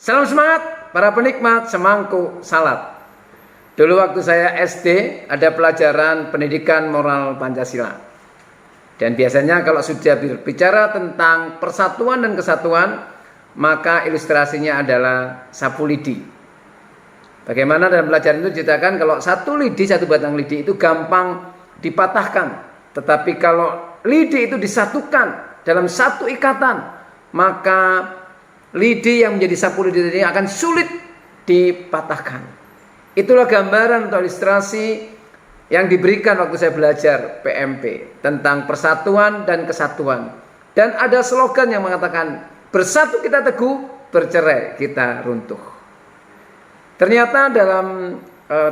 Salam semangat para penikmat semangkuk salad. Dulu waktu saya SD ada pelajaran pendidikan moral Pancasila. Dan biasanya kalau sudah berbicara tentang persatuan dan kesatuan, maka ilustrasinya adalah sapu lidi. Bagaimana dalam pelajaran itu diceritakan kalau satu batang lidi itu gampang dipatahkan. Tetapi kalau lidi itu disatukan dalam satu ikatan, maka lidi yang menjadi sapu lidi ini akan sulit dipatahkan. Itulah gambaran atau ilustrasi yang diberikan waktu saya belajar PMP tentang persatuan dan kesatuan. Dan ada slogan yang mengatakan, bersatu kita teguh, bercerai kita runtuh. Ternyata dalam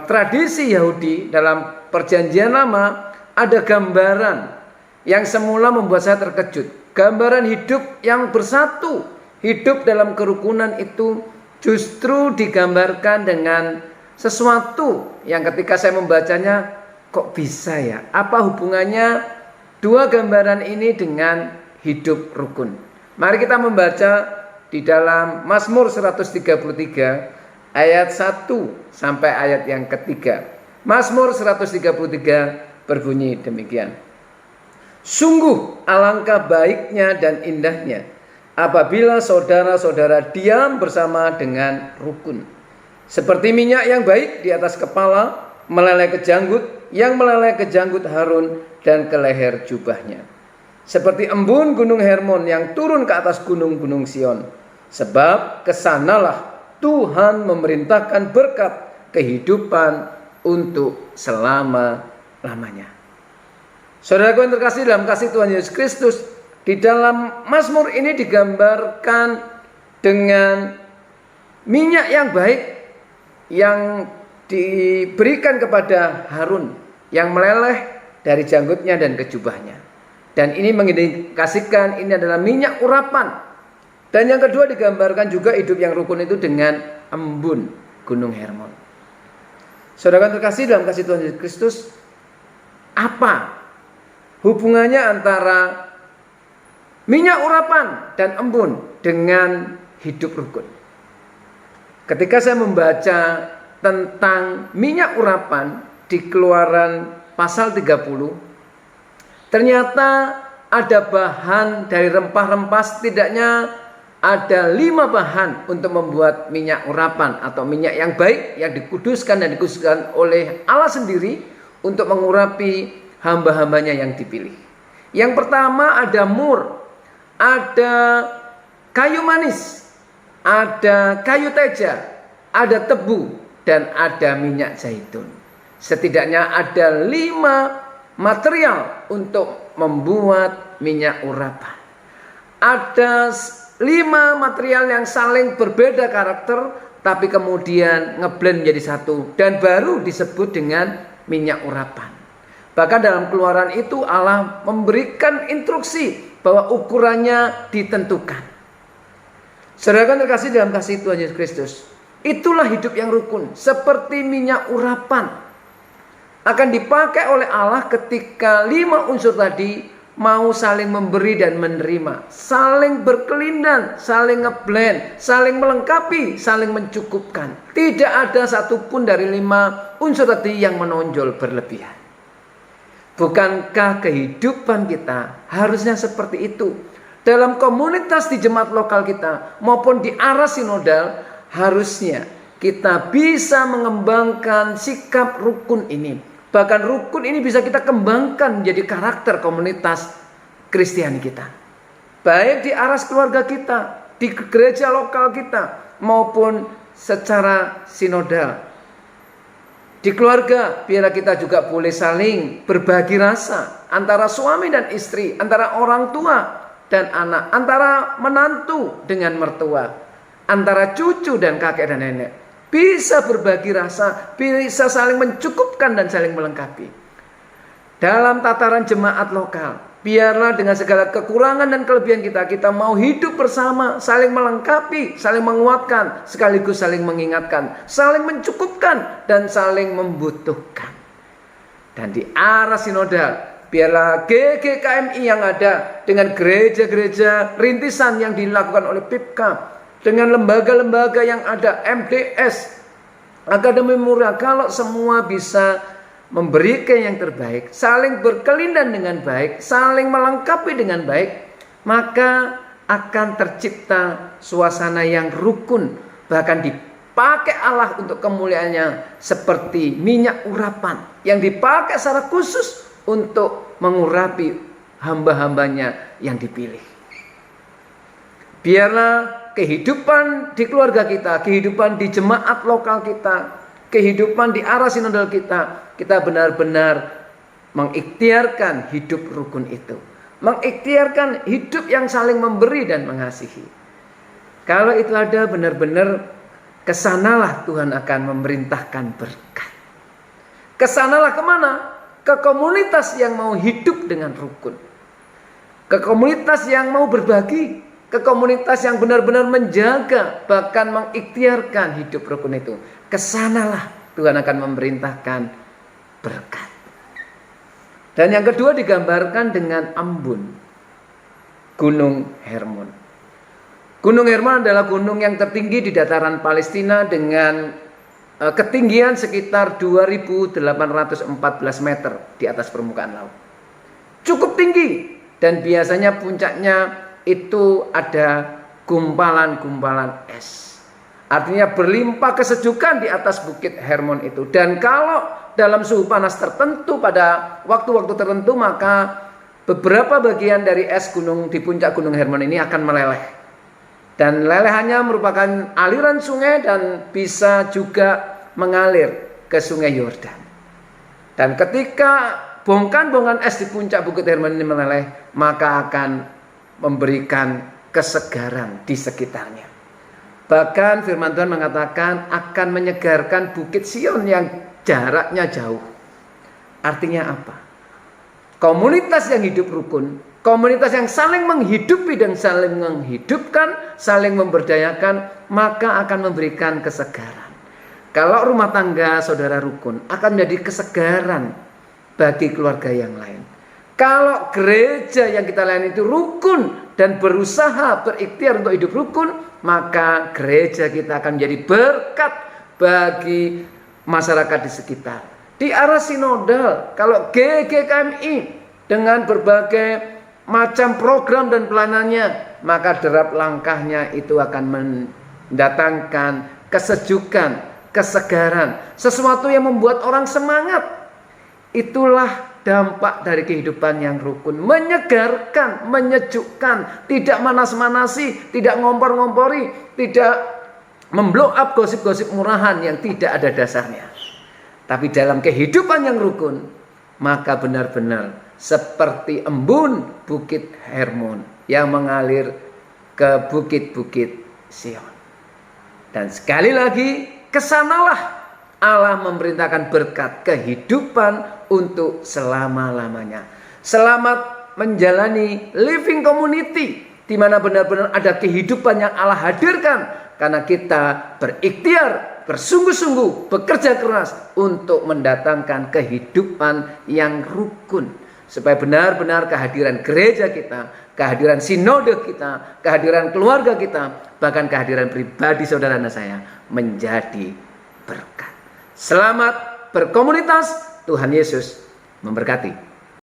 tradisi Yahudi, dalam perjanjian lama, ada gambaran yang semula membuat saya terkejut. Gambaran hidup yang bersatu, hidup dalam kerukunan itu justru digambarkan dengan sesuatu yang ketika saya membacanya, kok bisa ya? Apa hubungannya dua gambaran ini dengan hidup rukun? Mari kita membaca di dalam Mazmur 133 ayat 1 sampai ayat yang ketiga. Mazmur 133 berbunyi demikian. Sungguh alangkah baiknya dan indahnya apabila saudara-saudara diam bersama dengan rukun. Seperti minyak yang baik di atas kepala, meleleh ke janggut, yang meleleh ke janggut Harun dan ke leher jubahnya. Seperti embun gunung Hermon yang turun ke atas gunung-gunung Sion. Sebab kesanalah Tuhan memerintahkan berkat kehidupan untuk selama-lamanya. Saudaraku yang terkasih dalam kasih Tuhan Yesus Kristus, di dalam Mazmur ini digambarkan dengan minyak yang baik yang diberikan kepada Harun yang meleleh dari janggutnya dan ke jubahnya. Dan ini mengindikasikan ini adalah minyak urapan. Dan yang kedua digambarkan juga hidup yang rukun itu dengan embun gunung Hermon. Saudara yang terkasih dalam kasih Tuhan Yesus Kristus, apa hubungannya antara minyak urapan dan embun dengan hidup rukun? Ketika saya membaca tentang minyak urapan di Keluaran pasal 30, ternyata ada bahan dari rempah-rempah, setidaknya ada 5 bahan untuk membuat minyak urapan atau minyak yang baik yang dikuduskan dan dikhususkan oleh Allah sendiri untuk mengurapi hamba-hambanya yang dipilih. Yang pertama ada mur, ada kayu manis, ada kayu teja, ada tebu, dan ada minyak zaitun. Setidaknya ada 5 material untuk membuat minyak urapan. Ada 5 material yang saling berbeda karakter, tapi kemudian ngeblend menjadi satu dan baru disebut dengan minyak urapan. Bahkan dalam Keluaran itu Allah memberikan instruksi bahwa ukurannya ditentukan. Saudara terkasih dalam kasih Tuhan Yesus Kristus, itulah hidup yang rukun, seperti minyak urapan akan dipakai oleh Allah ketika 5 unsur tadi mau saling memberi dan menerima, saling berkelindan, saling ngeblend, saling melengkapi, saling mencukupkan. Tidak ada satupun dari 5 unsur tadi yang menonjol berlebihan. Bukankah kehidupan kita harusnya seperti itu? Dalam komunitas di jemaat lokal kita maupun di arah sinodal, harusnya kita bisa mengembangkan sikap rukun ini. Bahkan rukun ini bisa kita kembangkan menjadi karakter komunitas Kristiani kita. Baik di aras keluarga kita, di gereja lokal kita, maupun secara sinodal. Di keluarga, biarlah kita juga boleh saling berbagi rasa antara suami dan istri, antara orang tua dan anak, antara menantu dengan mertua, antara cucu dan kakek dan nenek. Bisa berbagi rasa, bisa saling mencukupkan dan saling melengkapi. Dalam tataran jemaat lokal, biarlah dengan segala kekurangan dan kelebihan kita mau hidup bersama, saling melengkapi, saling menguatkan, sekaligus saling mengingatkan, saling mencukupkan dan saling membutuhkan. Dan di arah sinodal, biarlah GGKMI yang ada dengan gereja-gereja rintisan yang dilakukan oleh PIPKA dengan lembaga-lembaga yang ada, MDS, Akademi Muria, kalau semua bisa memberikan yang terbaik, saling berkelindan dengan baik, saling melengkapi dengan baik, maka akan tercipta suasana yang rukun, bahkan dipakai Allah untuk kemuliaannya seperti minyak urapan yang dipakai secara khusus untuk mengurapi hamba-hambanya yang dipilih. Biarlah kehidupan di keluarga kita, kehidupan di jemaat lokal kita, kehidupan di arah sinodal kita, kita benar-benar mengikhtiarkan hidup rukun itu. Mengikhtiarkan hidup yang saling memberi dan mengasihi. Kalau itu ada, benar-benar kesanalah Tuhan akan memerintahkan berkat. Kesanalah kemana? Ke komunitas yang mau hidup dengan rukun. Ke komunitas yang mau berbagi. Ke komunitas yang benar-benar menjaga, bahkan mengikhtiarkan hidup rukun itu. Kesanalah Tuhan akan memerintahkan berkat. Dan yang kedua digambarkan dengan embun, Gunung Hermon. Gunung Hermon adalah gunung yang tertinggi di dataran Palestina dengan ketinggian sekitar 2.814 meter di atas permukaan laut. Cukup tinggi, dan biasanya puncaknya itu ada gumpalan-gumpalan es. Artinya berlimpah kesejukan di atas bukit Hermon itu. Dan kalau dalam suhu panas tertentu pada waktu-waktu tertentu, maka beberapa bagian dari es gunung di puncak Gunung Hermon ini akan meleleh. Dan lelehannya merupakan aliran sungai dan bisa juga mengalir ke Sungai Yordan. Dan ketika bongkahan-bongkahan es di puncak bukit Hermon ini meleleh, maka akan memberikan kesegaran di sekitarnya. Bahkan firman Tuhan mengatakan akan menyegarkan bukit Sion yang jaraknya jauh. Artinya apa? Komunitas yang hidup rukun, komunitas yang saling menghidupi dan saling menghidupkan, saling memberdayakan, maka akan memberikan kesegaran. Kalau rumah tangga saudara rukun, akan menjadi kesegaran bagi keluarga yang lain. Kalau gereja yang kita layani itu rukun dan berusaha berikhtiar untuk hidup rukun, maka gereja kita akan menjadi berkat bagi masyarakat di sekitar. Di arah sinodal, kalau GGKMI dengan berbagai macam program dan pelanannya, maka derap langkahnya itu akan mendatangkan kesejukan, kesegaran, sesuatu yang membuat orang semangat. Itulah dampak dari kehidupan yang rukun, menyegarkan, menyejukkan, tidak manas-manasi, tidak ngompor-ngompori, tidak memblow up gosip-gosip murahan yang tidak ada dasarnya. Tapi dalam kehidupan yang rukun, maka benar-benar seperti embun bukit Hermon yang mengalir ke bukit-bukit Sion. Dan sekali lagi, kesanalah Allah memerintahkan berkat kehidupan untuk selama-lamanya. Selamat menjalani living community, di mana benar-benar ada kehidupan yang Allah hadirkan, karena kita berikhtiar, bersungguh-sungguh, bekerja keras untuk mendatangkan kehidupan yang rukun, supaya benar-benar kehadiran gereja kita, kehadiran sinode kita, kehadiran keluarga kita, bahkan kehadiran pribadi saudara dan saya menjadi berkat. Selamat berkomunitas, Tuhan Yesus memberkati.